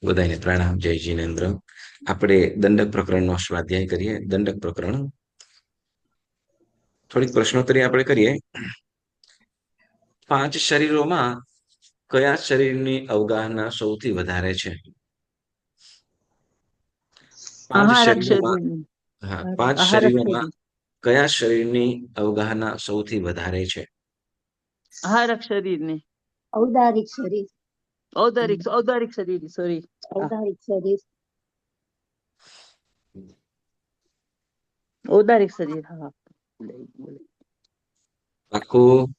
બધાને પ્રણામ. જય જીનેન્દ્ર. આપણે દંડક પ્રકરણનો સ્વાધ્યાય કરીએ. દંડક પ્રકરણ થોડીક પ્રશ્નોત્તરી આપણે કરીએ. 5 શરીરોમાં કયા શરીરની અવગાહના સૌથી વધારે છે? 5 આહારક શરીરોમાં શરીરની. હા 5 આહારક શરીરોમાં શરીર. કયા શરીરની અવગાહના સૌથી વધારે છે? આહારક શરીરની. ઔદારિક શરીર. ઔદારિક શરીર, સોરી. ઔદારિક શરીર. ઔદારિક શરીર, હા. પાકું?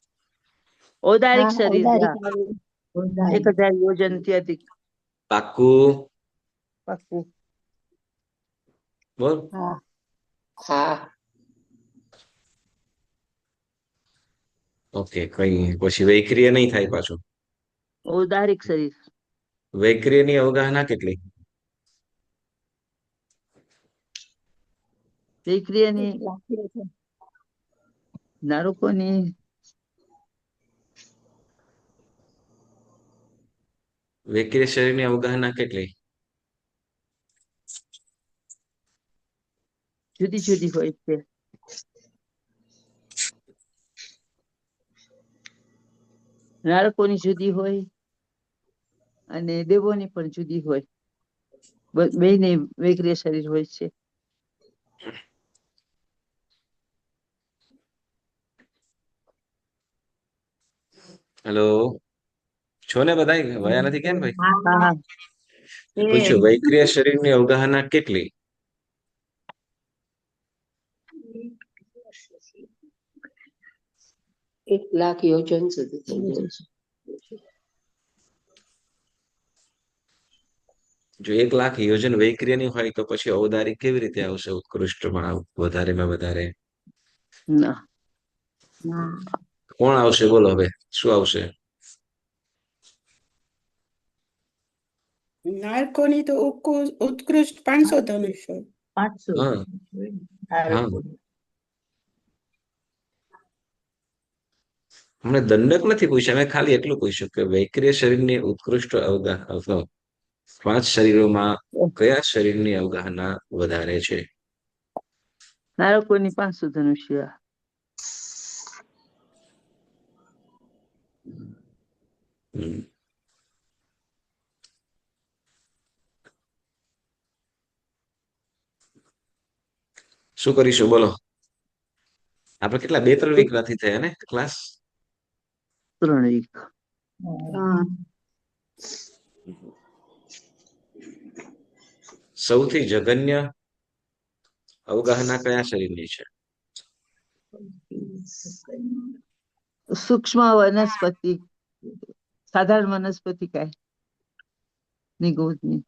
ઔદારિક હા, શરીર, ઔદારિક હા. શરીર. 1000 યોજનથી અધિક. પાકું? પાક્કું. બોલ. હા. હા. ઓકે, કઈ પછી વૈક્રિય નહીં થાય પાછું. ઔદારિક શરીર. વૈક્રિયની અવગાહના કેટલી? વૈક્રિયની લખ્યું છે. નારૂકોની વૈક્રિય શરીરની અવગાહના કેટલી? જુદી જુદી હોય છે. નારકોની જુદી હોય અને દેવોની પણ જુદી હોય. બેયને વૈક્રિય શરીર હોય છે. હેલો, છો ને બધાય? વયા નથી કેમ ભાઈ? હા, હા. પૂછ્યું વૈક્રિય શરીરની અવગાહના કેટલી? એક લાખ યોજન સુધી થઈ જાય છે. જો 1 લાખ યોજન વૈક્રિયની હોય તો પછી ઔદારિક કેવી રીતે આવશે? ઉત્કૃષ્ટમાં વધારેમાં વધારે ના. કોણ આવશે? બોલો હવે શું આવશે? નારકોની તો ઉત્કૃષ્ટ 500 ધનુષ. 500. હા હા, અમને દંડક નથી પૂછ્યા, મેં ખાલી એટલું પૂછ્યું કે વૈક્રિય શરીરની ઉત્કૃષ્ટ અવગાહ 5 શરીરોમાં કયા શરીરની અવગાહના વધારે છે? નારકોની 500 ધનુષ્ય. શું કરીશું બોલો? આપણે કેટલા 2-3 વીક નથી થયા ને ક્લાસ? 3 વીક. સૌથી જઘન્ય અવગાહના કયા શરીરની છે? સૂક્ષ્મ વનસ્પતિ, સાધારણ વનસ્પતિ કાય નિગોદની.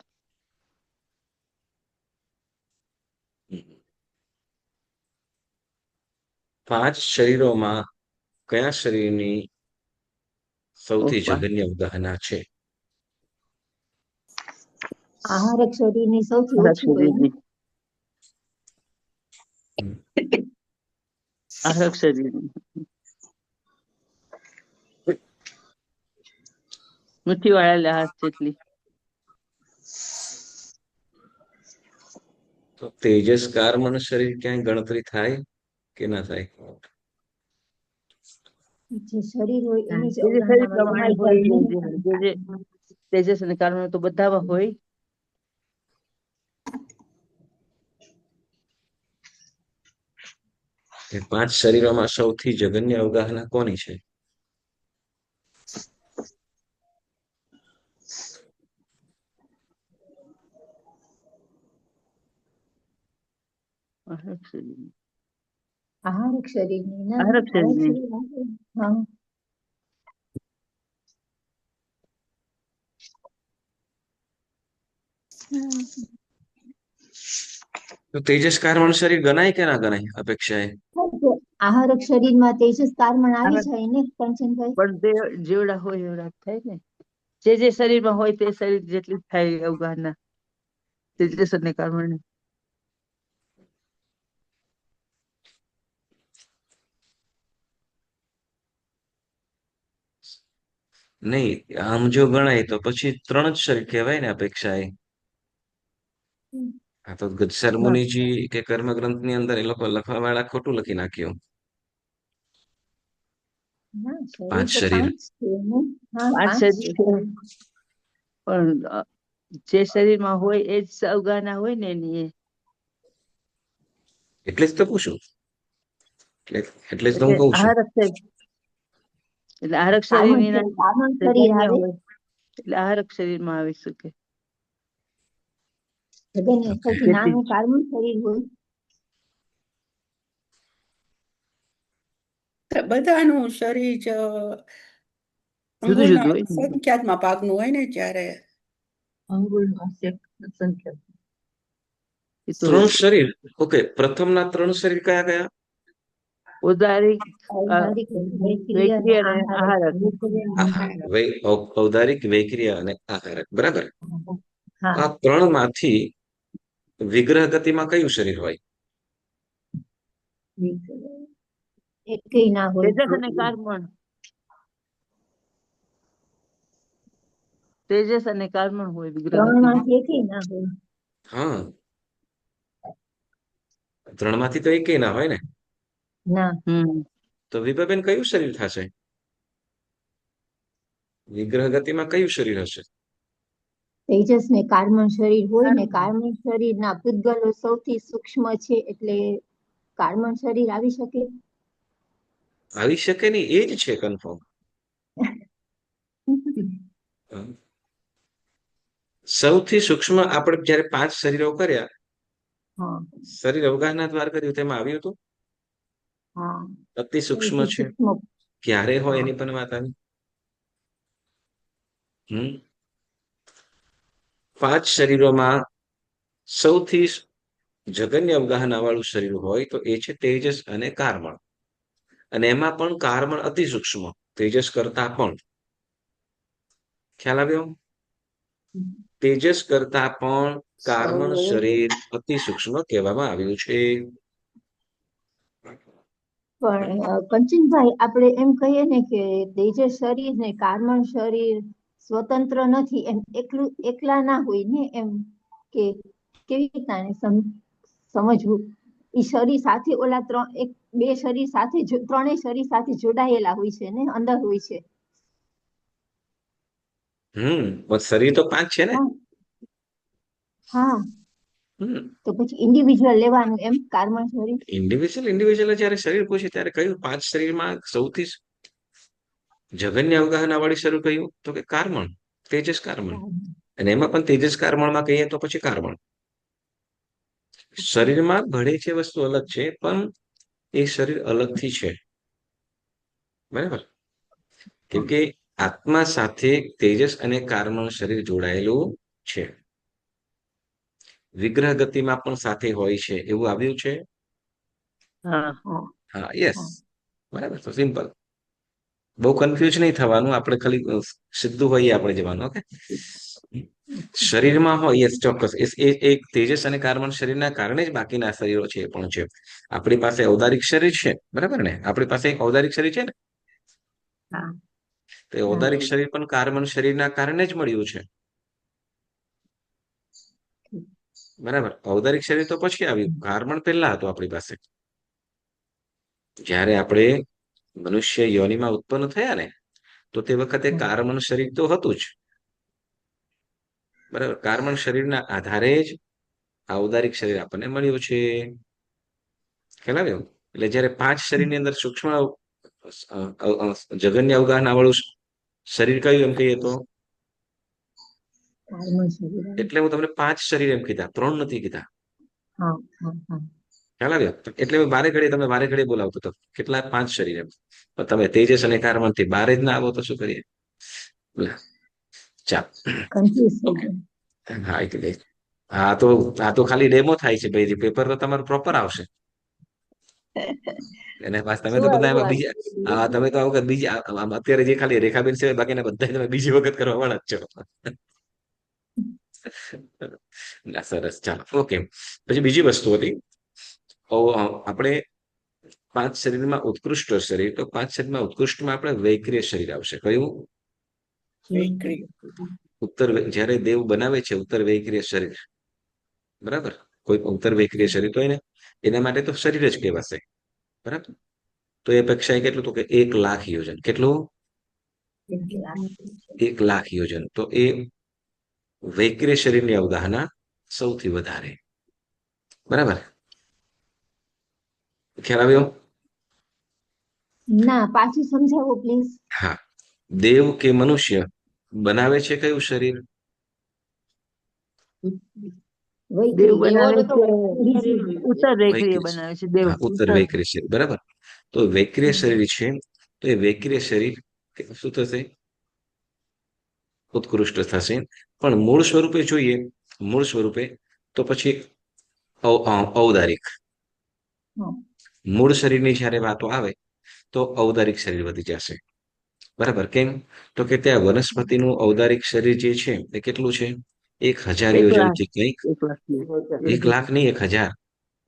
5 શરીરોમાં કયા શરીરની સૌથી ઓપા. જઘન્ય અવગાહના છે? આહારક શરીરની સૌથી આહારક ઓછી હોય ને? શરીરની. આહારક શરીરની. મુઠ્ઠીવાળા હાથ જેટલી. તો તેજસ કાર્મન શરીર ક્યાંય ગણતરી થાય કે ના થાય? જે શરીર હોય એની જ જે જે શરીર અવગાહનામાં પ્રમાણે સમાઈ હોય, જાય જે તેજસ અને કાર્બન તો બધામાં હોય. એ 5 શરીરોમાં સૌથી જઘન્ય અવગાહના કોની છે? આહારક શરીરની. આહારક શરીરની ના આહારક આહારક શરીરની. શરીર આવે. હા. તો તેજસ કાર્મન શરીર ગણાય કે ના ગણાય અપેક્ષાએ? આહારક શરીરમાં તેજસ કાર્બન આવી આહાર- જાય ને કંચનભાઈ? પણ જેવડા હોય એવડા થાય ને. જે શરીરમાં હોય તે શરીર જેટલી થાય અવગાહના તેજસ અને કાર્બન. નહીં, આમ જો ગણાય તો પછી 3 જ શરીર કહેવાય ને અપેક્ષાએ. આ તો ગજસર ના મુનિજી કે કર્મગ્રંથ ની અંદર એ લોકો લખવા વાળા ખોટું લખી નાખ્યું. ના, શરીર 5 તો શરીર. 5 છે ને. હા, 5 પાંચ છે. શરીર છે, પણ જે શરીરમાં હોય એ જ અવગાહના હોય ને એની એ. એટલે જ તો પૂછું. એટલે જ તો એટલે હું કઉ છું. આહારક શરીર, એટલે આહારક કાર્બન શરીરની શરીર, કાર્બન શરીર જગન્ય આવે. હોય એટલે આહારક શરીરમાં આવી શકે. જગન્ય ઓકે. સૌથી જેથી નાનું કાર્બન શરીર હોય. બધાનું શરીર જુદું જુદું અંગુળના હોય ને. સંખ્યાતમાં ભાગનું હોય ને જ્યારે અંગુળમાં સંખ્યા એ તો 3 શરીર. ઓકે, પ્રથમના 3 શરીર કયા કયા? ઉદારિક, ઔદારિક, વૈક્રિય અને વૈક્રિય અને આહારક. આહારક. ઔદારિક, વૈક્રિય અને આહારક. બરાબર. હા, આ 3 માંથી વિગ્રહ ગતિમાં કયું શરીર હોય? એકેય ના હોય. તેજસ અને કાર્બન, તેજસ અને કાર્બન હોય વિગ્રહ ત્રણ ગતિમાં. માંથી એકેય ના હોય. હા, 3 માંથી તો એકેય ના હોય ને. ના, તો વિભાબેન કયું શરીર થશે? વિગ્રહ ગતિમાં કયું શરીર હશે? તેજસ ને કાર્બન શરીર હોય ને, કાર્બન શરીરના પૂતગલો સૌથી સૂક્ષ્મ છે એટલે કાર્બન શરીર આવી શકે. આવી શકે નહીં, એ જ છે કન્ફર્મ. સૌથી સૂક્ષ્મ આપણે જયારે 5 શરીરો કર્યા, હા, શરીર અવગાહના દ્વાર કર્યું, તેમાં આવ્યું હતું હા, અતિ સૂક્ષ્મ સૌથી છે. સૂક્ષ્મ. ક્યારે હોય હા, એની પણ વાત આવી. 5 શરીરોમાં સૌથી જગન્ય અવગાહના વાળું શરીર હોય તો એ છે તેજસ અને કાર્બન. અને એમાં પણ કાર્બન અતિ સૂક્ષ્મ, તેજસ કરતા પણ. ખ્યાલ આવ્યો? તેજસ કરતા પણ કાર્બન શરીર અતિ સૂક્ષ્મ કહેવામાં આવ્યું છે. પણ કંચનભાઈ, આપણે એમ કહીએ ને કે તેજસ શરીર ને કાર્બન શરીર સ્વતંત્ર નથી, એમ એકલા ના હોય ને, એમ કે કેવી રીતના એને સમજવું? ઈ શરીર સાથે ઓલા બે શરીર સાથે, ત્રણેય શરીર સાથે જોડાયેલા હોય છે ને, અંદર હોય છે. પણ શરીર તો 5 છે ને. હા, હા, હમ તો પછી ઇન્ડિવિજ્યુઅલ લેવાનું એમ કાર્બન શરીર. ઇન્ડિવિજ્યુઅલ જયારે શરીર પૂછે ત્યારે કયું 5 શરીરમાં સૌથી જગન્ય અવગાહના વાળી શરીર કયું? તો કે કાર્બન, તેજસ કાર્બન. અને એમાં પણ તેજસ કાર્બનમાં કહીએ તો પછી કાર્બન. શરીરમાં ભળે છે વસ્તુ અલગ છે, પણ એ શરીર અલગથી છે. બરાબર. કેમ કે આત્મા સાથે તેજસ અને કાર્બન શરીર જોડાયેલું છે. વિગ્રહ ગતિમાં પણ સાથે હોય છે, એવું આવ્યું છે. હા, હા, યસ. બરાબર. તો સિમ્પલ. બહુ કન્ફ્યુઝ નહીં થવાનું, આપણે ખાલી સીધું હોઈએ આપણે જવાનું. ઓકે. શરીરમાં હોય, યસ, ચોક્કસ. એક તેજસ અને કાર્બન શરીરના કારણે જ બાકીના શરીરો છે એ પણ છે. આપણી પાસે ઔદારિક શરીર છે, બરાબર ને? આપણી પાસે એક ઔદારિક શરીર છે ને. હા. તો ઔદારિક શરીર પણ કાર્બન શરીરના કારણે જ મળ્યું છે. બરાબર. ઔદારિક શરીર તો પછી આવ્યું, કાર્બન પહેલા હતું આપણી પાસે. જ્યારે આપણે મનુષ્ય યોનિમાં ઉત્પન્ન થયા ને, તો તે વખતે કાર્બન શરીર તો હતું જ. બરાબર. કાર્બન શરીરના આધારે જ ઔદારિક શરીર આપણને મળ્યું છે. ખ્યાલ આવ્યો? એટલે જયારે 5 શરીરની અંદર સૂક્ષ્મ જગન્ય અવગાહના વાળું શરીર કયું એમ કહીએ તો? કાર્બન શરીર. એટલે હું તમને 5 શરીર એમ કીધા, 3 નથી કીધા. હા, હા, હા. ખ્યાલ આવ્યો? એટલે બારે ઘડીએ તમે બારે ઘડીએ બોલાવતો હતો કેટલા 5 શરીર એમ. તમે તેજસ અને કાર્બન થી બારે જ ના આવો તો શું કરીએ? ચાલ. કન્ફ્યુઝ થઈ ઓકે. ગયા. હા, એટલે આ તો ખાલી ડેમો થાય છે ભાઈ. પેપર તો તમારું પ્રોપર આવશે. અને પાછ તમે તો બધા એમાં બીજા, તમે તો આ વખત બીજી અત્યારે જે ખાલી રેખાબેન સિવાય બાકીના બધા તમે બીજી વખત કરવા વાળા જ છો. ના, સરસ. ચાલો, ઓકે. પછી બીજી વસ્તુ હતી, આપણે 5 શરીરમાં ઉત્કૃષ્ટ શરીર, તો 5 શરીરમાં ઉત્કૃષ્ટમાં આપણે વૈક્રિય શરીર આવશે. કયું? વૈકૃત. જ્યારે દેવ બનાવે છે ઉત્તર વૈક્રિય શરીર, બરાબર, કોઈ પણ ઉત્તર વૈક્રિય શરીર તો એના માટે તો શરીર જ કહેવાશે, બરાબર. તો એ અપેક્ષાએ કેટલું, તો કે 1,00,000 યોજન. કેટલું? 1,00,000 યોજન. તો એ વૈક્રિય શરીરની અવગાહના સૌથી વધારે, બરાબર. ખ્યાલ આવ્યો? ના, પાછું સમજાવો પ્લીઝ. હા, દેવ કે મનુષ્ય બનાવે છે કયું શરીર? દેવ વૈકૃત. બનાવે છે બીજું. ઉત્તર વૈક્રિય વૈક્રિય. બનાવે છે દેવ. હા, ઉત્તર વૈક્રિય શરીર, બરાબર. તો વૈક્રિય શરીર છે, તો એ વૈક્રિય શરીર શું થશે? ઉત્કૃષ્ટ થશે. પણ મૂળ સ્વરૂપે જોઈએ, મૂળ સ્વરૂપે તો પછી ઔદારિક. હા. મૂળ શરીરની જ્યારે વાતો આવે તો ઔદારિક શરીર વધી જશે, બરાબર. કેમ? તો કે ત્યાં વનસ્પતિનું ઔદારિક શરીર જે છે એ કેટલું છે? 1,000 1,00,000. યોજનથી કંઈક. 1,00,000. 1,00,000 નહીં, 1,000.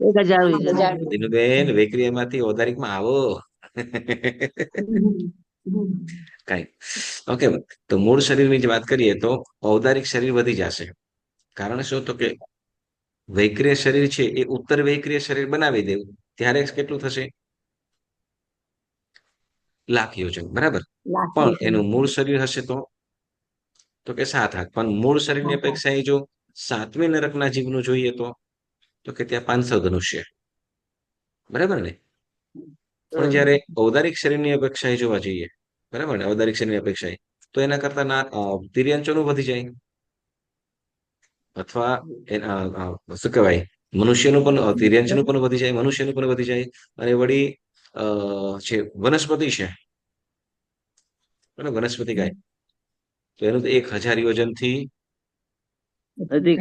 1,000 યોજન. દિનુબેન, વૈક્રિયમાંથી ઔદારિકમાં આવો. કઈ ઓકે. તો મૂળ શરીરની જ વાત કરીએ તો ઔદારિક શરીર વધી જશે. કારણ શું? તો કે વૈક્રિય શરીર છે એ ઉત્તર વૈક્રિય શરીર બનાવી દેવું ત્યારે કેટલું થશે? 1,00,000 યોજન, બરાબર. પણ એનું મૂળ શરીર હશે તો કે 7,000. પણ મૂળ શરીરની અપેક્ષાએ જો 7મી નરકના જીવનું જોઈએ તો કે ત્યાં 500 ધનુષ્ય, બરાબર ને. પણ જ્યારે ઔદારિક શરીરની અપેક્ષાએ જોવા જઈએ, બરાબર ને, ઔદારિક શરીરની અપેક્ષાએ તો એના કરતા તિર્યંચોનું વધી જાય, અથવા શું કહેવાય, મનુષ્યનું પણ તિર્યંચનું પણ વધી જાય, મનુષ્યનું પણ વધી જાય. અને વળી જે વનસ્પતિ છે, બરાબર, વનસ્પતિ ગાય, તો એનું તો 1,000 યોજનથી અધિક.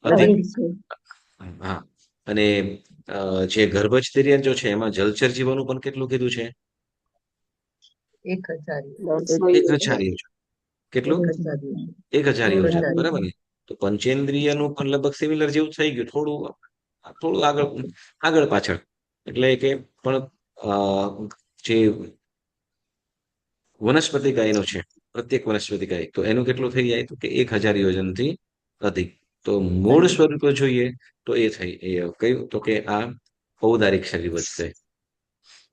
અધિક. હા. અને જે ગર્ભજ તિર્યંચો છે એમાં જલચર જીવોનું પણ કેટલું કીધું છે? 1,000 યોજન. કેટલું? 1,000 યોજન, બરાબર ને. તો પંચેન્દ્રિયનું પણ લગભગ સિમિલર જેવું થઈ ગયું, થોડું આગળ પાછળ. એટલે કે પણ જે વનસ્પતિ ગાયનો છે, પ્રત્યેક વનસ્પતિ ગાય, તો એનું કેટલું થઈ જાય? તો કે 1,000 યોજનથી અધિક. તો મૂળ સ્વરૂપે જોઈએ તો એ કયું? તો કે આ ઔદારિક શરીર વધશે,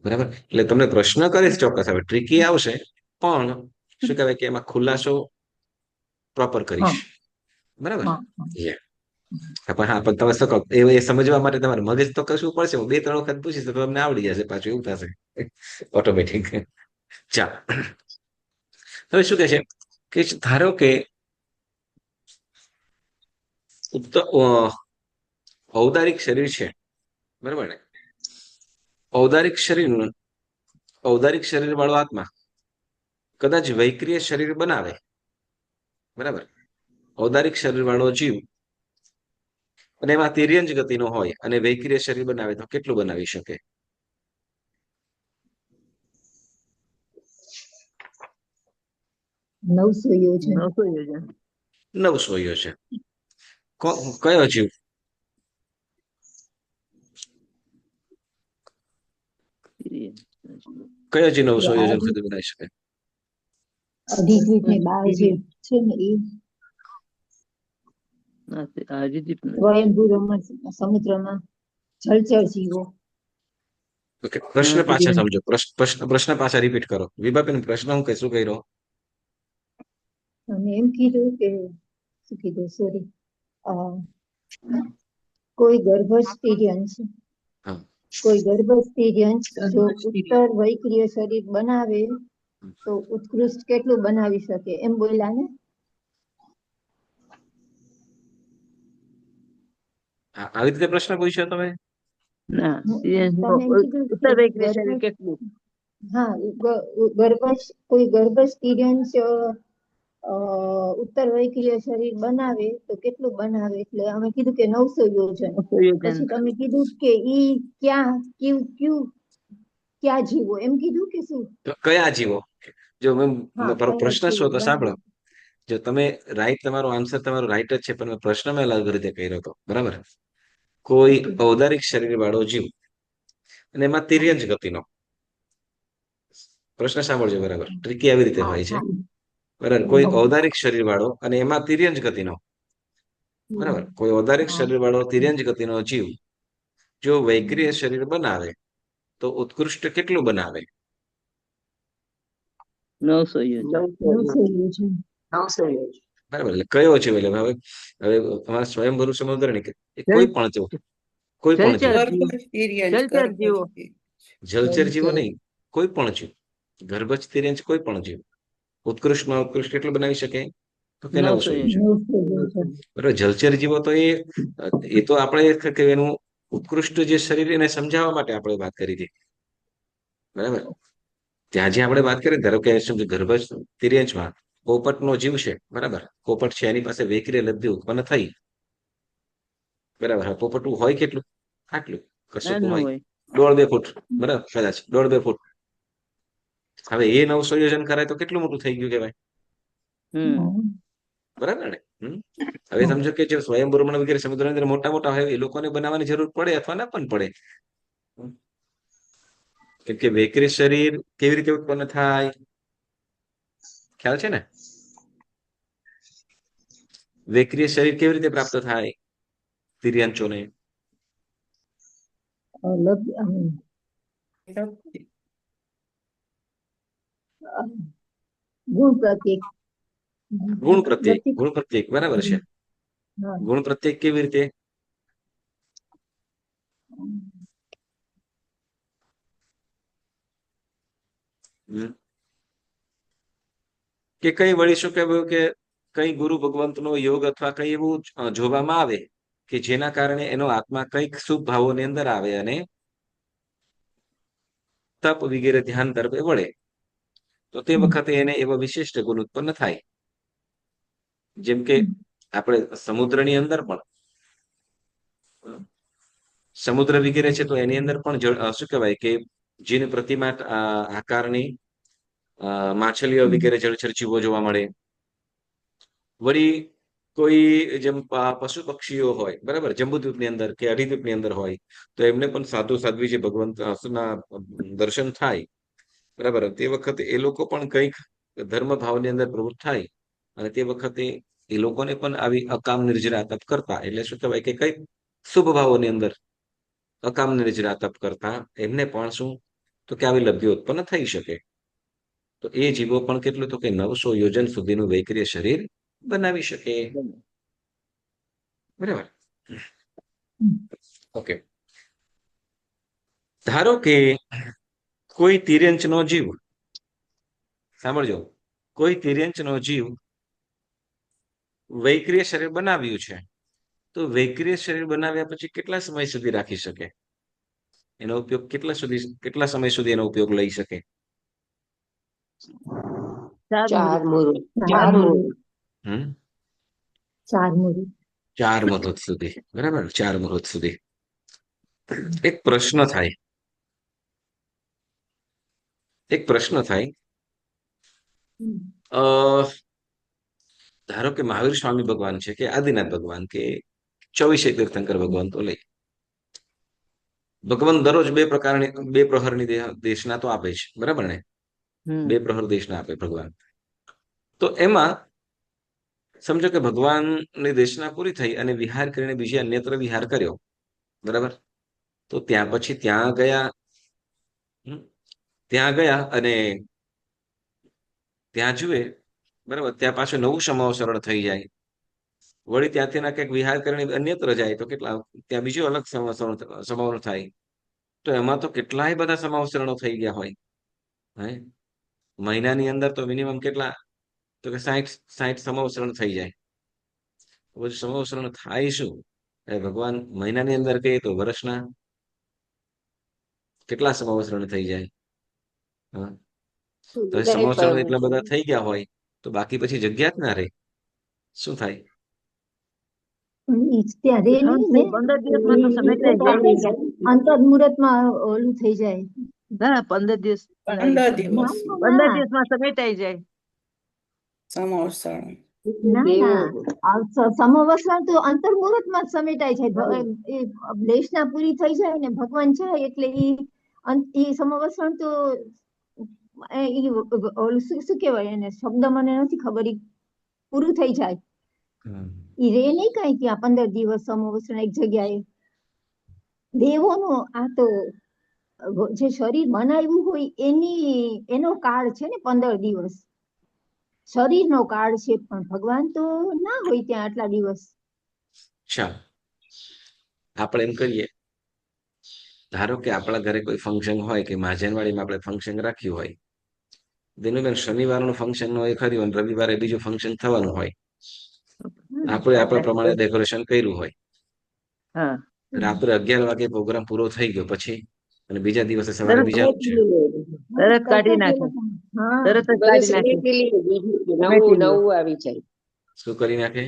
બરાબર. એટલે તમને પ્રશ્ન કરીશ ચોક્કસ, હવે ટ્રિકી આવશે, પણ શું કહેવાય કે એમાં ખુલાસો પ્રોપર કરીશ, બરાબર. પણ હા, પણ તમે શું કહો, એ સમજવા માટે તમારે મગજ તો કશું પડશે. હું 2-3 વખત પૂછીશ તો તમને આવડી જશે, પાછું એવું થશે ઓટોમેટિક. ચાલો, હવે શું કહે છે કે ધારો કે ઔદારિક શરીર છે, બરાબર ને. ઔદારિક શરીર વાળો આત્મા કદાચ વૈક્રિય શરીર બનાવે, બરાબર. ઔદારિક શરીર વાળો જીવ અને એમાં તિર્યંજ ગતિનો હોય અને વૈક્રિય શરીર બનાવે તો કેટલું બનાવી શકે? 900 યોજન. 900 યોજન. 900 યોજન. કયો જીવ? કયો જીવ 900 યોજન સુધી બનાવી શકે? અધિકૃત ને બાળ જે છે ને એ સ્વયંભૂ સમુદ્રમાં જળચર જીવો. પ્રશ્ન પાછા સમજો, પ્રશ્ન પાછા રિપીટ કરો. વિભાબેન, પ્રશ્ન હું શું કર્યો? અને એમ કીધું કે શું કીધું, સોરી, કોઈ ગર્ભસ્થ તિર્યંચ જો ઉત્તર વૈક્રિય શરીર બનાવે તો ઉત્કૃષ્ટ કેટલું બનાવી શકે, એમ બોલ્યા ને? આવી રીતે પ્રશ્ન પૂછ્યો તમે? ના, તમે એમ કીધું ઉત્તર વૈક્રિય કે શરીર કેટલું? હા, કોઈ ગર્ભસ્થ તિર્યંચ ઉત્તર વૈક્રિય શરીર બનાવે તો કેટલું બનાવે? એટલે અમે કીધું કે 900 યોજન. પછી તમે કીધું કે ઈ ક્યાં જીવો, એમ કીધું કે શું? કયા જીવો? જો મારો પ્રશ્ન કયા શું હતો જીવો સાંભળો. જો તમે તમારો આન્સર તમારો રાઈટ જ છે, પણ પ્રશ્ન મેં અલગ રીતે કર્યો હતો, બરાબર. કોઈ ઔદારિક શરીર વાળો જીવ અને એમાં તિર્યંજ ગતિનો. પ્રશ્ન સાંભળજો બરાબર, ટ્રિકી આવી રીતે હોય છે. બરાબર, કોઈ ઔદારિક શરીર વાળો અને એમાં તિર્યંજ ગતિનો, બરાબર, કોઈ ઔદારિક શરીર વાળો તિર્યંજ ગતિનો જીવ જો વૈક્રિય શરીર બનાવે તો ઉત્કૃષ્ટ કેટલું બનાવે? 900 યોજન. 900 યોજન. બરાબર, એટલે કયો છે? એટલે હવે હવે અમારા સ્વયંભૂ સમુદ્ર ને એ કોઈ પણ જીવ, કોઈ પણ જીવ, જલચર ગર્ભ તિર્યંજ, જલચર ગર્ભ જીવો. જલચર જીવો નહીં, કોઈ પણ જીવ, ગર્ભજ તિર્યંજ કોઈ પણ જીવ ઉત્કૃષ્ટમાં ઉત્કૃષ્ટ કેટલું બનાવી શકે? તો કે 900 યોજન. બરાબર, જલચર જીવો તો એ તો આપણે કે એનું ઉત્કૃષ્ટ જે શરીર એને સમજાવવા માટે આપણે વાત કરી હતી, બરાબર. ત્યાં જે આપણે વાત કરી, ધારો કે શું છે, ગર્ભજ તિર્યંજમાં પોપટનો જીવ છે, બરાબર, પોપટ છે, એની પાસે વેકરી લબ્ધિ ઉત્પન્ન થઈ, બરાબર. હવે પોપટું હોય કેટલું? આટલું કશું નાનું હોય, હોય. 1.5-2 ફૂટ, બરાબર, કદાચ 1.5-2 ફૂટ. હવે એ 900 યોજન કરાય તો કેટલું મોટું થઈ ગયું કહેવાય, બરાબર ને? હવે સમજો કે જે સ્વયં બ્રહ્મણ વગેરે સમુદ્રની અંદર મોટા મોટા હોય એ લોકોને બનાવવાની જરૂર પડે અથવા ના પણ પડે, કેમ કે વેકરી શરીર કેવી રીતે ઉત્પન્ન થાય ખ્યાલ છે ને? વેક્રિય શરીર કેવી રીતે પ્રાપ્ત થાય તિર્યંચોને? ગુણ પ્રત્યેક. ગુણ પ્રત્યેક, બરાબર છે. ગુણ પ્રત્યેક કેવી રીતે? કે કઈ વળી શું કહેવાય કે કઈ ગુરુ ભગવંતનો યોગ અથવા કઈ એવું જોવામાં આવે કે જેના કારણે એનો આત્મા કઈક શુભ ભાવોની અંદર આવે અને તપ વગેરે ધ્યાન તરફે વળે, તો તે વખતે એને એવા વિશિષ્ટ ગુણ ઉત્પન્ન થાય. જેમ કે આપણે સમુદ્રની અંદર પણ સમુદ્ર વગેરે છે, તો એની અંદર પણ શું કહેવાય કે જીન પ્રતિમા આકારની માછલીઓ વગેરે જળચર જીવો જોવા મળે. વળી કોઈ જેમ પશુ પક્ષીઓ હોય, બરાબર, જંબુદ્વીપની અંદર કે અઢીદ્વીપની અંદર હોય, તો એમને પણ સાધુ સાધ્વી જે ભગવંતના દર્શન થાય, બરાબર, તે વખતે એ લોકો પણ કંઈક ધર્મ ભાવની અંદર પ્રવૃત્ત થાય અને તે વખતે એ લોકોને પણ આવી અકામ નિર્જરા તપ કરતા, એટલે શું કહેવાય કે કઈક શુભ ભાવોની અંદર અકામ નિર્જરા તપ કરતા એમને પણ શું તો કે આવી લબ્ધિ ઉત્પન્ન થઈ શકે. તો એ જીવો પણ કેટલું તો કે 900 યોજન સુધીનું વૈક્રિય શરીર બનાવી શકે, બરાબર. ઓકે, ધારો કે કોઈ તિર્યંચનો જીવ, સાંભળજો, કોઈ તિર્યંચનો જીવ વૈક્રિય શરીર બનાવ્યું છે, તો વૈક્રિય શરીર બનાવ્યા પછી કેટલા સમય સુધી રાખી શકે? એનો ઉપયોગ કેટલા સમય સુધી એનો ઉપયોગ લઈ શકે? 4 મુહૂર્ત. 4 મુહૂર્ત સુધી, બરાબર, 4 મુહૂર્ત સુધી. એક પ્રશ્ન થાય, ધારો કે મહાવીર સ્વામી ભગવાન છે કે આદિનાથ ભગવાન કે 24 તીર્થંકર ભગવાન તો લઈ, ભગવાન દરરોજ 2 પ્રહરની દેશના તો આપે છે, બરાબર ને? 2 પ્રહર દેશના આપે ભગવાન. તો એમાં સમજો કે ભગવાનની દેશના પૂરી થઈ અને વિહાર કરીને બીજે અન્યત્ર વિહાર કર્યો, બરાબર. તો ત્યાં પછી ત્યાં ગયા અને ત્યાં જુએ, બરાબર, ત્યાં પાછું નવું સમાવસરણ થઈ જાય, વળી ત્યાંથી કંઈક વિહાર કરીને અન્યત્ર જાય તો કેટલા ત્યાં બીજું અલગ સમાવરણ થાય, તો એમાં તો કેટલાય બધા સમાવસરણો થઈ ગયા હોય. હે, મહિનાની અંદર તો મિનિમમ કેટલા તો કે 60 સમાવસરણ થઈ જાય. બધું સમાવસરણ થાય શું? ભગવાન મહિનાની અંદર કહીએ તો વર્ષના કેટલા સમાવસરણ થઈ જાય? તો સમાવસરણ એટલા બધા થઈ ગયા હોય તો બાકી પછી જગ્યા જ ના રહે, શું થાય? ત્યાં રે નહીં ને, 15 દિવસમાં તો સમેટાઈ જાય. અંતર્મુહૂર્તમાં ઓલું થઈ જાય. ના, 15 દિવસ 15 દિવસ 15 દિવસમાં સમેટાઈ જાય. સમાવસરણ. સમવસરણ તો અંતર્મુહૂર્તમાં જ સમેટાઈ જાય. એ લેશના પૂરી થઈ જાય ને ભગવાન જાય એટલે એ સમવસરણ તો ઓલું શું કહેવાય એને શબ્દ મને નથી ખબર, ઈ પૂરું થઈ જાય ઈ રે નહીં કઈ ત્યાં 15 દિવસ સમોવસરણ એક જગ્યાએ. દેવોનો આ તો જે શરીર બનાવ્યું હોય એનો કાળ છે ને 15 દિવસ, શરીરનો કાળ છે, પણ ભગવાન તો ના હોય ત્યાં આટલા દિવસ. ચાલો આપણે એમ કરીએ, ધારો કે આપણા ઘરે કોઈ ફંક્શન હોય કે મહાજનવાડીમાં આપણે ફંક્શન રાખ્યું હોય, દિનુબેન શનિવારનું ફંક્શન હોય ખરી અને રવિવારે બીજું ફંક્શન થવાનું હોય, આપણે આપણા પ્રમાણે ડેકોરેશન કર્યું હોય, હા રાત્રે 11 વાગે પ્રોગ્રામ પૂરો થઈ ગયો પછી અને બીજા દિવસે સવારે તરત બીજાનું છે, તરત કાઢી નાખે, હા તરત જ બધું કાઢી નાખે. સમેટી લે, નવું સમેટી લે. નવું આવી જાય. શું કરી નાખે?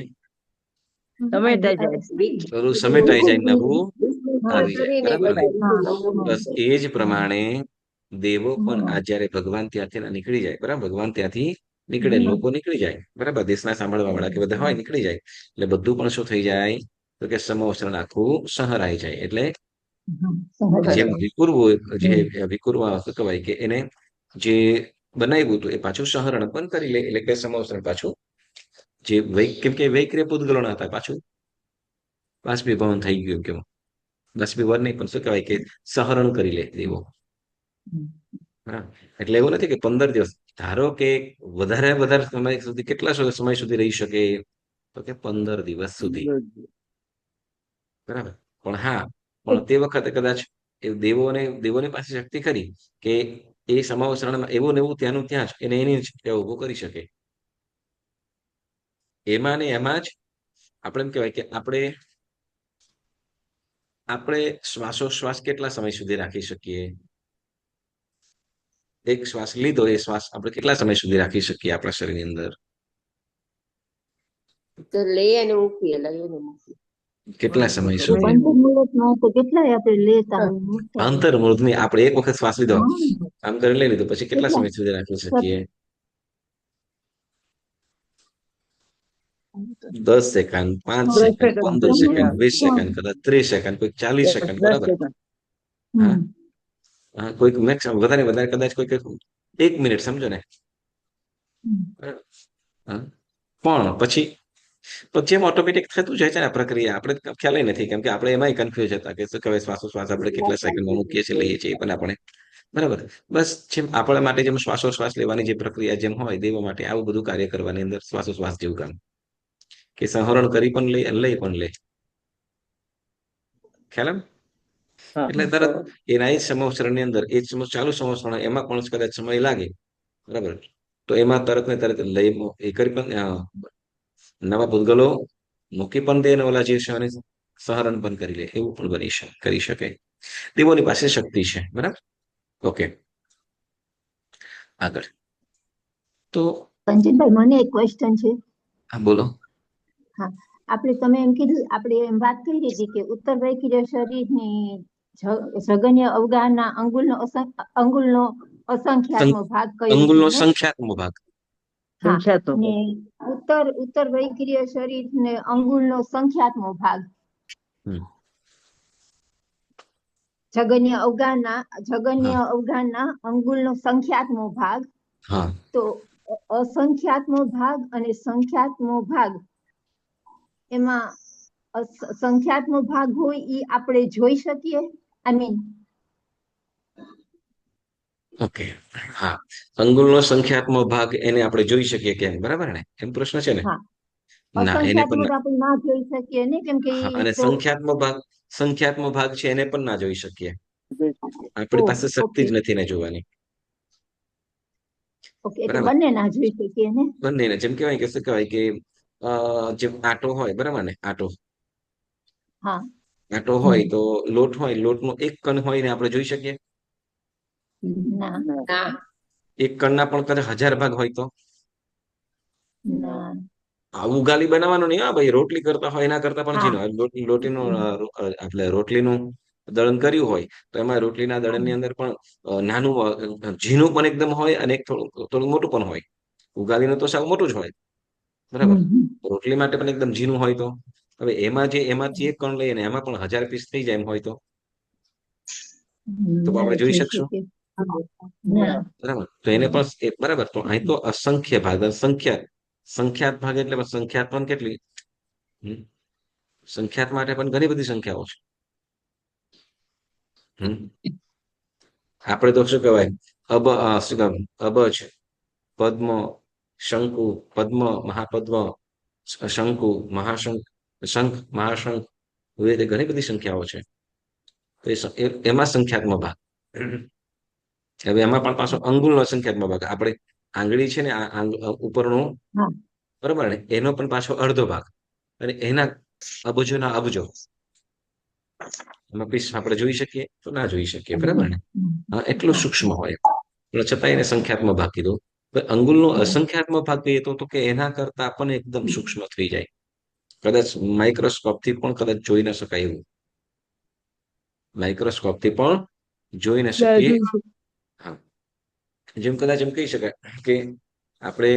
સમેટાઈ જાય. બધું સમેટાઈ જાય, નવું હા, આવી જાય, કરીને બરાબર ને? બધું નવું બસ એ જ પ્રમાણે દેવો પણ આ જ્યારે ભગવાન ત્યાંથી નીકળી જાય, બરાબર, ભગવાન ત્યાંથી નીકળે, લોકો નીકળી જાય, બરાબર, દેશના સાંભળવા વાળા કે બધા હોય નીકળી જાય, એટલે બધું પણ શું થઈ જાય તો કે સમવસ્ત્રણ આખું સહરાઈ જાય. એટલે જેમ વિકુર્વ શું કહેવાય કે એને જે બનાવ્યું હતું એ પાછું સહરણ પણ કરી લે, એટલે કે સમવસ્ત્રણ પાછું જે કેમ કે વૈક્રિય પૂતગલોના હતા પાછું બાષ્પીભવન થઈ ગયું, કેવું બાષ્પીભવન નહીં પણ શું કહેવાય કે સહરણ કરી લે દેવો. હા, એટલે એવું નથી કે 15 દિવસ, ધારો કે વધારે સમય સુધી કેટલા સમય સુધી રહી શકે તો કે 15 દિવસ સુધી, બરાબર. પણ હા, પણ તે વખતે કદાચ એ દેવોની પાસે શક્તિ ખરી કે એ સમાવસરણમાં એવું ને એવું ત્યાંનું ત્યાં જ એને એની જ ઉભું કરી શકે. એમાં ને એમાં જ આપણે એમ કહેવાય કે આપણે શ્વાસોશ્વાસ કેટલા સમય સુધી રાખી શકીએ? એક શ્વાસ લીધો એ શ્વાસ આપણે કેટલા સમય સુધી રાખી શકીએ આપણા શરીરની અંદર? તો લઈ અને મૂકીએ, લઈ અને મૂકીએ. કેટલા સમય તો સુધી? પંચમૃતમાં તો કેટલાય આપણે લેતા હોય, મૂકતા હોય. અંતર્મુખની આપણે એક વખત શ્વાસ લીધો હા, આમ કરી લઈ લીધો પછી કેટલા કેટલા? સમય સુધી રાખી શકીએ? 10 સેકન્ડ, 5 10 સેકન્ડ, સેકન્ડ 15 સુધી, સેકન્ડ, હા. 20 સેકન્ડ, કદાચ 30 સેકન્ડ, કોઈ 40 સેકન્ડ, 10 બરાબર. સેકન્ડ. હા, હા, કોઈક મેક્સિમમ વધારે કદાચ કોઈ 1 મિનિટ સમજો ને, બરાબર. હા, પણ પછી જેમ ઓટોમેટિક થતું જાય છે ને આ પ્રક્રિયા, આપણે ખ્યાલ નથી, કેમ કે આપણે એમાંય કન્ફ્યુઝ હતા કે શું કહેવાય શ્વાસોશ્વાસ આપણે કેટલા સેકન્ડમાં મૂકીએ છીએ, લઈએ છીએ, પણ આપણે બરાબર. બસ જેમ આપણા માટે જેમ શ્વાસોશ્વાસ લેવાની જે પ્રક્રિયા જેમ હોય, દેવા માટે આવું બધું કાર્ય કરવાની અંદર શ્વાસોશ્વાસ જેવું કામ કે સંહરણ કરી પણ લઈ પણ લે, ખ્યાલ એમ? હા. એટલે તરત એના એ સમવસરણની અંદર એ ચાલુ સમવસરણ એમાં પણ કદાચ સમય લાગે, બરાબર, તો એમાં તરત ને તરત લઈ એ કરી પણ નવા પૂતગલો મૂકી પણ દે અને ઓલા જે છે સહરણ પણ કરી લે, એવું પણ કરી શકે. દેવોની પાસે શક્તિ છે, બરાબર. ઓકે, આગળ તો કંચનભાઈ, મને એક ક્વેશ્ચન છે. હા બોલો. હા, તમે એમ કીધું, આપણે એમ વાત કરી હતી કે ઉત્તર વૈકિય શરીરની જગન્ય અવગાહના અંગુલનો અસંખ્યાત્મ ભાગ કયો છે અંગુલનો ને? સંખ્યાત્મક ભાગ. હા, સંખ્યાત્મક. ને ઉત્તર વૈકિય શરીર ને અંગુલનો સંખ્યાત્મક ભાગ, હમ. જગન્ય અવગાહના અંગુલનો સંખ્યાત્મક ભાગ, હા, તો અસંખ્યાત્મક ભાગ અને સંખ્યાત્મક ભાગ, એમાં સંખ્યાત્મક ભાગ હોય એ આપણે જોઈ શકીએ? આઈ મીન ઓકે, હા, અંગુલનો સંખ્યાત્મક ભાગ એને આપણે જોઈ શકીએ કેમ, બરાબર ને? એમ પ્રશ્ન છે ને? હા, ના, એને પણ અસંખ્યાત્મક આપણે ના જોઈ શકીએ ને, કેમ કે હા, ઈ અને તો સંખ્યાત્મક ભાગ છે એને પણ ના જોઈ શકીએ. આપણી પાસે શક્તિ ઓકે જ નથી ને જોવાની, ઓકે, એટલે બરાબર. બંને ના જોઈ શકીએ ને? બંનેને જેમ કહેવાય કે શું કહેવાય કે જેમ આટો હોય, બરાબર ને? આટો હા, હોય તો લોટનો એક કણ હોય ને આપણે જોઈ શકીએ? ના ના, એક કણના પણ કદાચ 1000 ભાગ હોય તો ના આવું ગાલી બનાવવાનું નહીં. હા ભાઈ, રોટલી કરતા હોય એના કરતા પણ હા ઝીણો આપણે રોટલીનું દળણ કર્યું હોય તો એમાં રોટલીના દળણની અંદર પણ નાનું ઝીણું પણ એકદમ હોય અને એક થોડું મોટું પણ હોય. ઉગાલીનું તો સાવ મોટું જ હોય, બરાબર. રોટલી માટે પણ એકદમ ઝીણું હોય તો હવે એમાંથી એક કણ લઈએ ને એમાં પણ 1000 પીસ થઈ જાય એમ હોય તો આપણે જોઈ જોઈ શકશું? શકીએ. હા. બરાબર, તો એને પણ બરાબર, તો અહીં તો અસંખ્ય ભાગ, સંખ્યાત ભાગ એટલે પણ સંખ્યાત પણ કેટલી? હમ. સંખ્યાત માટે પણ ઘણી બધી સંખ્યાઓ છે. આપણે તો શું કહેવાય, શું કહેવાય, અબજ, પદ્મ, શંકુ, પદ્મ, મહાપદ્મ, શંકુ, મહાશંખ, શંખ, મહાશંખ, એવી રીતે ઘણી બધી સંખ્યાઓ છે. તો એમાં સંખ્યાત્મક ભાગ. હવે એમાં પણ પાછો અંગુલનો સંખ્યાત્મક ભાગ, આપણે આંગળી છે ને ઉપરનો, હા. બરાબર ને, એનો પણ પાછો અડધો ભાગ, અને એના અબજોના અબજો એમાં પીસ આપણે જોઈ શકીએ તો ના જોઈ શકીએ, બરાબર ને. એટલું સૂક્ષ્મ હોય, પણ છતાં એને સંખ્યાત્મક ભાગ કીધો. અંગુલનો અસંખ્યાત્મક ભાગ કહીએ તો કે એના કરતા પણ એકદમ સૂક્ષ્મ થઈ જાય, કદાચ માઇક્રોસ્કોપથી પણ કદાચ જોઈ ન શકાય એવું, માઇક્રોસ્કોપથી પણ જોઈ ન શકીએ. હા, જેમ કદાચ એમ કહી શકાય કે આપણે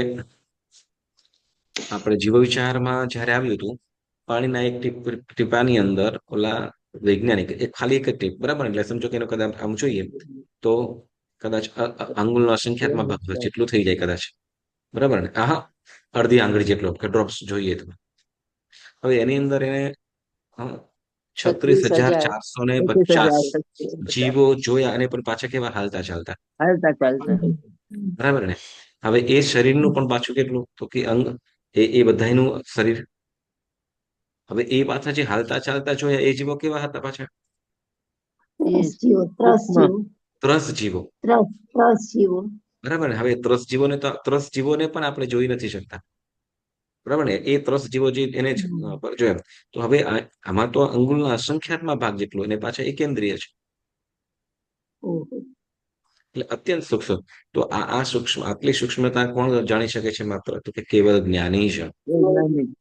જીવ વિચારમાં જયારે આવ્યું હતું, પાણીના એક ટીપાની અંદર ઓલા વૈજ્ઞાનિક ખાલી એક જ ટીપ, બરાબર, એટલે સમજો કે એનો કદાચ આમ જોઈએ તો કદાચ આંગુલનો સંખ્યાત્મક ભાગ જેટલું થઈ જાય કદાચ, બરાબર ને. હા, અડધી આંગળી જેટલો કે ડ્રોપ્સ જોઈએ તો. હવે એની અંદર એને 36,450 જીવો જોયા, અને પણ પાછા કેવા હાલતા ચાલતા, બરાબર ને. હવે એ શરીરનું પણ પાછું કેટલું, તો કે અંગ એ બધાનું શરીર. હવે એ પાછા જે હાલતા ચાલતા જોયા, એ જીવો કેવા હતા પાછા? ત્રસ જીવો, ત્રસ જીવો. બરાબર ને. હવે ત્રસ જીવોને પણ આપણે જોઈ નથી શકતા, બરાબર ને. એ ત્રસ જીવો જે એને જ જોયા. તો હવે આમાં તો અંગુલના અસંખ્યાતમાં ભાગ જેટલો, અને પાછા એકેન્દ્રિય છે, એટલે અત્યંત સૂક્ષ્મ. તો આ સૂક્ષ્મ, આટલી સૂક્ષ્મતા કોણ જાણી શકે છે? માત્ર તો કે કેવળ જ્ઞાની છે.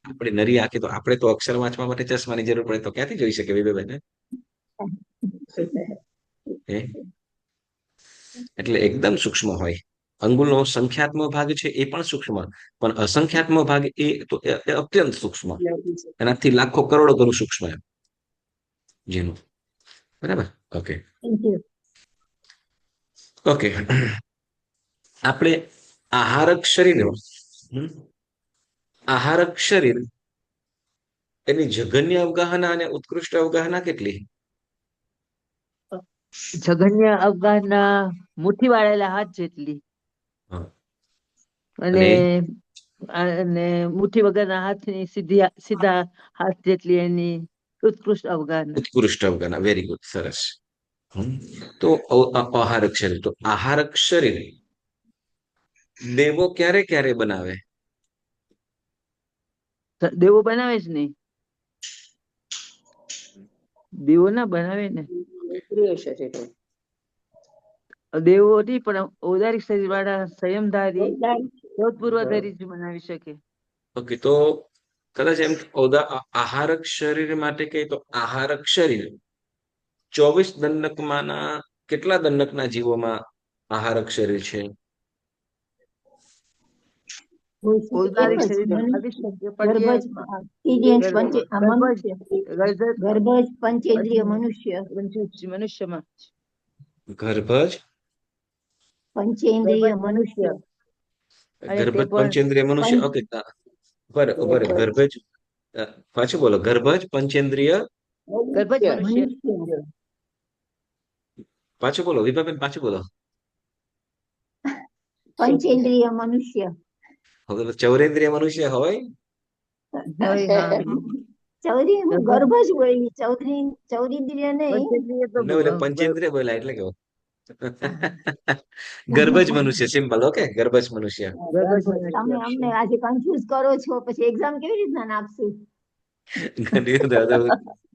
આપણે નરી આંખે તો, આપણે તો અક્ષર વાંચવા માટે ચશ્માની જરૂર પડે તો ક્યાંથી જોઈ શકે વિવેકભાઈ? એટલે એકદમ સૂક્ષ્મ હોય. અંગુલનો સંખ્યાત્મક ભાગ છે એ પણ સૂક્ષ્મ, પણ અસંખ્યાત્મક ભાગ એ તો અત્યંત સૂક્ષ્મ, એનાથી લાખો કરોડો ગણું સૂક્ષ્મ એમ જેનું, બરાબર. Okay, okay. આપણે આહારક શરીર, આહારક શરીર, એની જઘન્ય અવગાહના અને ઉત્કૃષ્ટ અવગાહના કેટલી? જઘન્ય અવગાહના મુઠ્ઠી વાળેલા હાથ જેટલી, અને મુઠ્ઠી વગરના હાથની સીધા હાથ જેટલી એની ઉત્કૃષ્ટ અવગાહના. ઉત્કૃષ્ટ અવગાહના, વેરી ગુડ, સરસ. તો આહારક શરીર, તો આહારક શરીર દેવો ક્યારે ક્યારે બનાવે? દેવો બનાવે જ નહીં, દેવો ના બનાવે ને. દેવો નહીં, પણ ઔદારિક શરીર વાળા સંયમધારી પૂર્વધારી જ બનાવી શકે. ઓકે, તો કદાચ એમ આહારક શરીર માટે કહીએ તો આહારક શરીર 24 દંડકમાંના કેટલા દંડકના જીવોમાં આહારક શરીર છે? ઔદારિક શરીર બનાવી શકે, ગર્ભજ પંચેન્દ્રિય મનુષ્યમાં ગર્ભજ પંચેન્દ્રિય મનુષ્ય. ગર્ભજ પંચેન્દ્રિય મનુષ્ય. ઓકે, બરાબર. ગર્ભજ, પાછું બોલો. ગર્ભજ પંચેન્દ્રિય, ગર્ભજ મનુષ્ય, પાછું બોલો વિભાબેન, પાછું બોલો. પંચેન્દ્રિય મનુષ્ય. હવે ચૌરેન્દ્રિય મનુષ્ય હોય? ચૌરી હું ગર્ભજ બોલી, ચૌરીન્દ્રિય નહીં. પંચેન્દ્રિય બોલ્યા એટલે કેવું? ગર્ભજ મનુષ્ય, સિમ્પલ. ઓકે, ગર્ભજ મનુષ્ય. તમે અમને આજે કન્ફ્યુઝ કરો છો, પછી એક્ઝામ કેવી રીતના આપશું?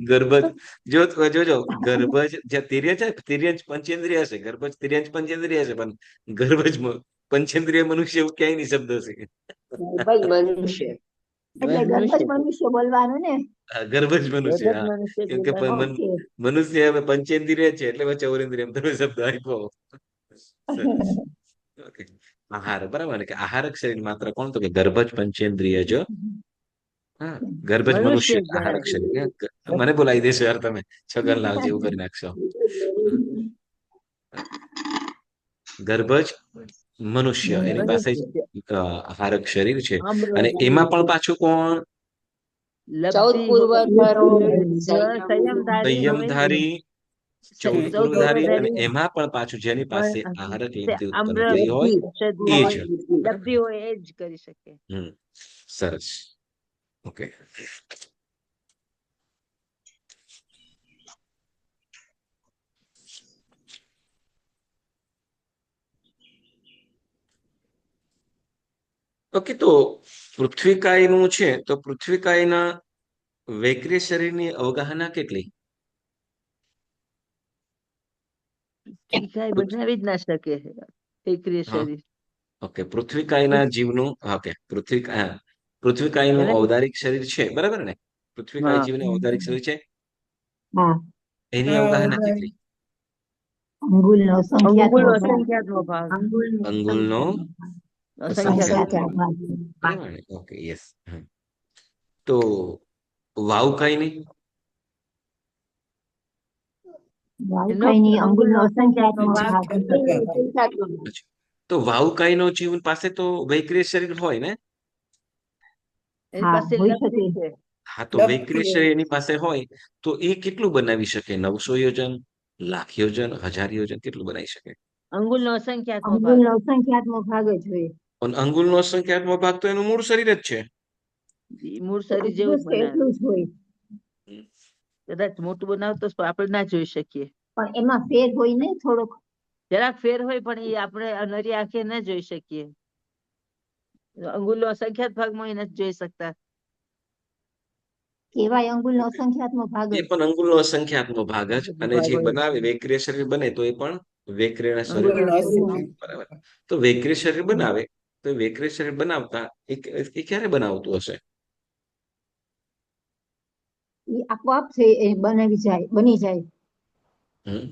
ગર્ભજ જોજો, ગર્ભજ જે તિર્યંચ પંચેન્દ્રિય હશે, ગર્ભજ તિર્યંચ પંચેન્દ્રિય હશે, પણ ગર્ભજ પંચેન્દ્રિય મનુષ્ય એવું ક્યાંય નહીં શબ્દ હશે. મનુષ્ય એટલે ગર્ભજ મનુષ્ય બોલવાનું ને. ગર્ભજ મનુષ્ય, હા. કેમ કે મનુષ્ય હવે પંચેન્દ્રિય છે, એટલે ચૌરેન્દ્રિય તમે શબ્દ આપ્યો. આહાર, બરાબર કે આહારક શરીર માત્ર કોણ? તો કે ગર્ભજ પંચેન્દ્રિય જ. હા, ગર્ભજ મનુષ્ય આહારક શરીર. મને બોલાવી દેશો યાર તમે, છગનલાલ જેવું કરી નાખશો. ગર્ભ જ મનુષ્ય, એની પાસે જ હારક શરીર છે. અને એમાં પણ પાછું કોણ? ચૌદ લબ્ધિ પૂર્વધારો સંયમધારી, ચૌદ સંયમ. પૂર્વધારી, અને પૂર્વધારી એમાં પણ પાછું જેની પાસે આહારક લીંબથી ઉત્પન્ન આમ્ર થઈ હોય એ જ. લબ્ધિ હોય એ જ કરી શકે. સરસ. ઓકે. ઓકે, તો પૃથ્વીકાયનું છે, તો પૃથ્વીકાયના વૈક્રિય શરીરની અવગાહના કેટલી? કાંઈ બનાવી જ ના શકે એકરી હા. શરીર. ઓકે, પૃથ્વીકાયના જીવનું, ઓકે, પૃથ્વીકાયનું એને ઔદારિક શરીર છે, બરાબર ને? પૃથ્વીકાય હા જીવનું ઔદારિક શરીર છે, હા, એની અવગાહના કેટલી? અંગુલનો અંગુલ સંખ્યાત્મક ભાગ. અસંખ્યાતનો ભાગ. અંગુલનો અસંખ્યાત અસંખ્યાતનો ભાગ. બરાબર ને? Okay, yes. તો વાવકાયની? વાવકાઈની અંગુલનો અસંખ્યાતનો ભાગ. અસંખ્યાત્મક ભાગ. તો વાવકાયનો જીવન પાસે તો વૈક્રિય શરીર હોય ને? એની હા, પાસે હોઈ લબ્ધિ શકે. છે. હા, તો વૈક્રિય શરીર એની પાસે હોય તો એ કેટલું બનાવી શકે? 900 યોજન, લાખ યોજન, 1000 યોજન, કેટલું બનાવી શકે? અંગુલનો અસંખ્યાતનો ભાગ. અંગુલનો અસંખ્યાત્મક ભાગ જ હોય. અને અંગુલનો અસંખ્યાત્મક ભાગ તો એનું મૂળ શરીર જ છે. ઈ મૂળ શરીર જેવું જ બસ બનાવે. એટલું જ હોય. કદાચ મોટું બનાવતો તો આપણે ના જોઈ શકીએ. પણ એમાં ફેર હોય ને થોડોક. જરાક ફેર હોય પણ એ આપણે નરી આંખે ન જોઈ શકીએ. અંગુલનો અસંખ્યાત ભાગમાં એ નથી જોઈ શકતા. કેવાય અંગુલનો અસંખ્યાત્મક ભાગ એ જ. પણ અંગુલનો અસંખ્યાતનો ભાગ જ, અને જે બનાવે વૈક્રિય શરીર બને તો એ પણ વૈક્રિયના શરીર. અંગુલનો અસંખ્યાત. બરાબર. તો વૈક્રિય શરીર બનાવે તો વૈક્રિય શરીર બનાવતા એ ક્યારે બનાવતું હશે? ઈ આપોઆપ એ બની જાય. હમ.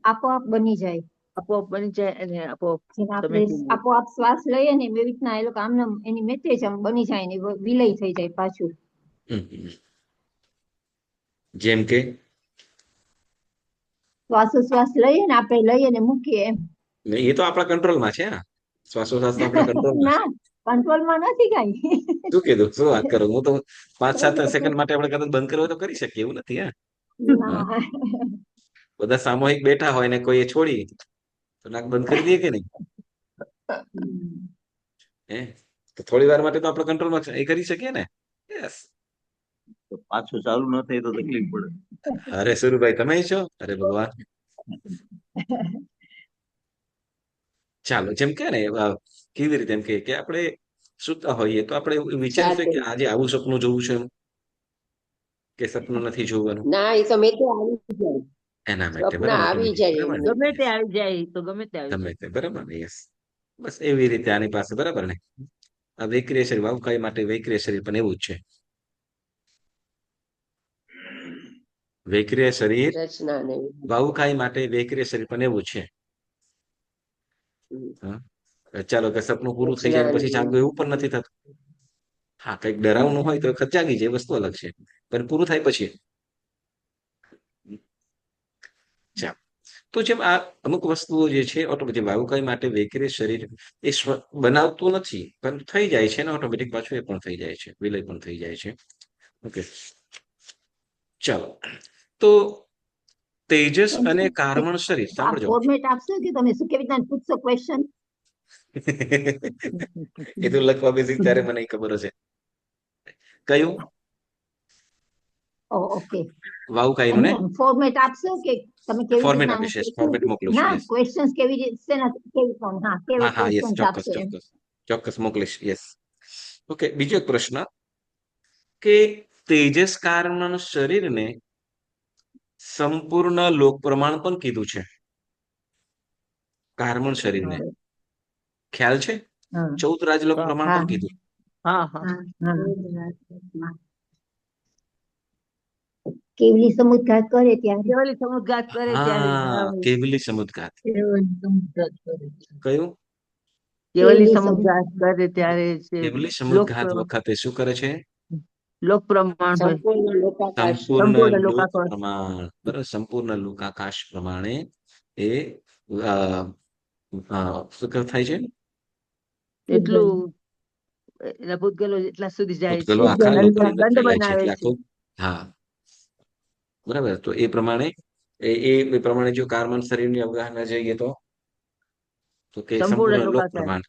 આપોઆપ બની જાય. આપોઆપ બની જાય અને આપોઆપ જેમ આપણે સમેટી લે. આપોઆપ શ્વાસ લઈએ ને એવી રીતના એ લોકો આમને એની મેતે જ આમ બની જાય ને વિલય થઈ જાય પાછું. જેમ કે શ્વાસોશ્વાસ લઈએ ને આપણે લઈએ ને મૂકીએ એમ. એ તો આપણા કંટ્રોલમાં છે. શ્વાસોશ્વાસ તો આપણા કંટ્રોલમાં ના, છે. કંટ્રોલમાં નથી કઈ. શું કીધું? શું વાત કરો? હું તો 5-7 સેકન્ડ માટે આપણે કદાચ બંધ કરવો તો કરી શકીએ, એવું નથી. હા, ના. બધા સામૂહિક બેઠા હોય ને કોઈ છોડી તો નાક બંધ કરી દઈએ કે નહીં? હે, તો થોડી વાર માટે તો આપણે કંટ્રોલમાં એ કરી શકીએ ને. યસ. પાછું ચાલુ ન થાય તો તકલીફ પડે. અરે સુરુભાઈ, તમે છો? અરે ભગવાન. ચાલો, જેમ કે ને કેવી રીતે એમ કે આપણે સુતા હોઈએ તો આપણે વિચારીશું કે આજે આવું સપનું જોવું છે, એમ કે સપનું નથી જોવાનું? ના એ તો મેં તો આવી જાય. એના માટે સપના બરાબર, આવી જાય બરાબર ને? ગમે તે આવી જાય તો ગમે તે આવી ગમે જાય. તે, બરાબર ને? યસ. બસ એવી રીતે આની પાસે, બરાબર ને? આ વૈક્રિય શરીર, વાવકાય માટે વૈક્રિય શરીર પણ એવું જ છે. વૈક્રિય શરીર, રચના ને વાવકાય માટે વૈક્રિય શરીર પણ એવું છે. ચાલો કે સપનું પૂરું થઈ જાય રચના પછી જાગવું, એવું પણ નથી થતું. હા, કઈક ડરાવનું હોય તો વખત જાગી જાય, વસ્તુ અલગ છે, પણ પૂરું થાય પછી. ચાલો, તો જેમ આ અમુક વસ્તુઓ જે છે ઓટોમેટિક વાયુકાય માટે વૈક્રિય શરીર એ બનાવતું નથી, પણ થઈ જાય છે ને ઓટોમેટિક પાછું એ પણ થઈ જાય છે, વિલય પણ થઈ જાય છે. ઓકે, ચાલો. તો તેજસ અને કાર્બન શરીર, આ સાંભળજો. ફોર્મેટ આપશો કે તમે શું કેવી રીતના પૂછશો ક્વેશ્ચન? એ તો લખવા બેસી ત્યારે મને ખબર હશે. કયું? ઓકે. વાવુકાઈનું ને ફોર્મેટ આપશો કે તમે કેવી ફોર્મેટ રીતના આપીશ, ફોર્મેટ મોકલું છું. ના, યસ. ક્વેશ્ચન્સ કેવી રીતે કેવા હા, યસ, ક્વેશ્ચન્સ ચોક્કસ, આપશો એમ? ચોક્કસ, ચોક્કસ મોકલીશ. યસ. ઓકે, બીજો એક પ્રશ્ન કે તેજસ કાર્બન શરીરને સંપૂર્ણ લોક પ્રમાણ પણ કીધું છે. કાર્બન શરીરને ખ્યાલ છે? 14 રાજલોક પ્રમાણ હા પણ કીધું. હા હા. કેવલી સમુદ્ઘાત કરે ત્યારે. કેવલી સમુદ્ઘાત કરે ત્યારે. હા, કેવલી સમુદ્ઘાત. કયું? કેવલી સમુદ્ઘાત કરે ત્યારે કેવલી લોક સમુદ્ઘાત વખતે શું કરે છે? લોક પ્રમાણ હોય. સંપૂર્ણ લોકાકાશ. સંપૂર્ણ લોક લોકાકાર. પ્રમાણ, બરાબર, સંપૂર્ણ લોકાકાશ પ્રમાણે એ શું થાય છે? એટલું એના ભૂતગલો એટલા સુધી જાય છે ભૂતગલો આખા દંડ લોકની અંદર દંડ ફેલાય છે બનાવે એટલે છે. આખું હા બરાબર. તો એ પ્રમાણે એ પ્રમાણે જો કાર્બન શરીરની અવગાહના જોઈએ તો કે સંપૂર્ણ સંપૂર્ણ લોક લોકાકાર. પ્રમાણ.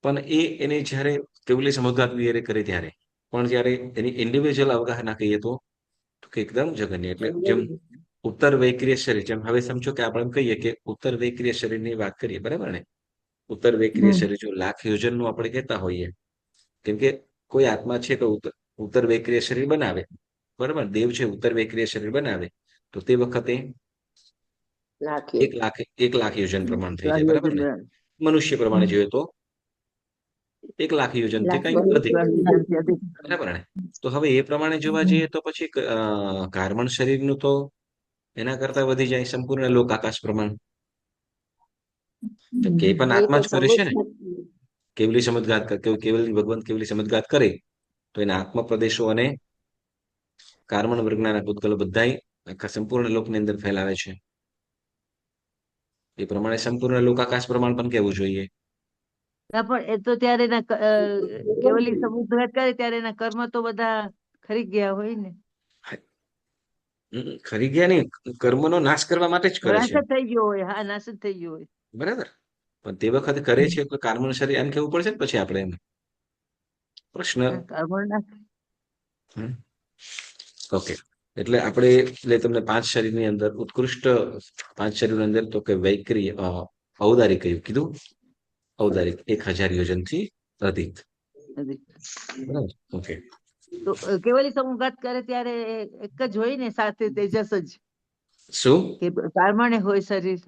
પણ એને જ્યારે કેવલી સમુદ્ગાત વિહારે કરે ત્યારે પણ જ્યારે એની ઇન્ડિવિજ્યુઅલ અવગાહના કહીએ તો કે એકદમ જગન્ય. એટલે જેમ ઉત્તર વૈક્રિય શરીર, જેમ હવે સમજો કે આપણે એમ કહીએ કે ઉત્તર વૈક્રિય શરીરની વાત કરીએ, બરાબર ને? ઉત્તર વૈક્રિય શરીર જો લાખ યોજનનું આપણે કહેતા હોઈએ, કેમ કે કોઈ આત્મા છે તો ઉત્તર વૈક્રિય શરીર બનાવે, બરાબર? દેવ છે ઉત્તર વૈક્રિય શરીર બનાવે તો તે વખતે નાખ્યું 1 લાખ યોજન પ્રમાણ થઈ જાય, બરાબર ને? મનુષ્ય પ્રમાણે જોઈએ તો 1 લાખ યોજનથી લાખ કંઈક અધિક, અધિક. બરાબર ને? તો હવે એ પ્રમાણે જોવા જઈએ તો પછી કાર્બન શરીરનું તો એના કરતા વધી જાય સંપૂર્ણ લોક આકાશ પ્રમાણ. તો કે પણ એ તો આત્મા જ કરે છે ને. સમજ કેવલી સમજગાત કેવલી ભગવાન કેવલી સમજગાત કરે તો એના આત્મ પ્રદેશો અને કાર્બન વર્ગના ભૂતગલો બધાય આખા સંપૂર્ણ લોકની અંદર ફેલાવે છે. એ પ્રમાણે સંપૂર્ણ લોકાકાશ પ્રમાણ પણ કહેવું જોઈએ. ના પણ એ તો ત્યારે એના કેવલી સમુદ્ર કરે ત્યારે એના કર્મ તો બધા ખરી ગયા હોય ને. ખરી ગયા નહીં, કર્મનો નાશ કરવા માટે જ કરે નાશ છે, જ થઈ ગયો હોય, હા નાશ જ થઈ ગયો હોય. બરાબર? પણ તે વખતે કરે છે તો કાર્બન શરીર એમ કેવું પડશે ને પછી આપણે એમ પ્રશ્ન. કર્મ નાશ. ઓકે. એટલે આપણે એટલે તમને 5 શરીરની અંદર ઉત્કૃષ્ટ 5 શરીરની અંદર તો કે વૈક્રિય ઔદારિક કીધું, ઔદારિક 1000 યોજનથી અધિક, બરાબર? ઓકે. તો કેવલી સમુદ્ગાત કરે ત્યારે એક જ હોય ને સાથે તેજસ જ શું? કે કાર્બન હોય શરીર.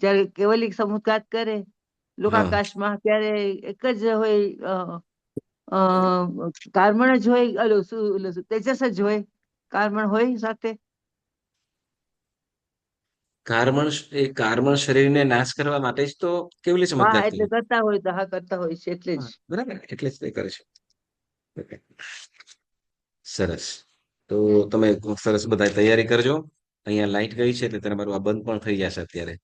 જયારે કેવલી સમુદ્ગાત કરે લોકાકાશમાં ત્યારે એક જ હોય, કાર્બન જ હોય, તેજસ જ હોય, કાર્બન હોય સાથે. કાર્બન શરીરને નાશ કરવા માટે જ તો કેવલી હા સમજદાર એટલે કરતા હોય તો હા કરતા હોય છે એટલે જ. બરાબર, એટલે જ તે કરે છે. Okay. સરસ. તો તમે સરસ બધા તૈયારી કરજો. અહીંયા લાઈટ ગઈ છે એટલે તમારું આ બંધ પણ થઈ જશે અત્યારે.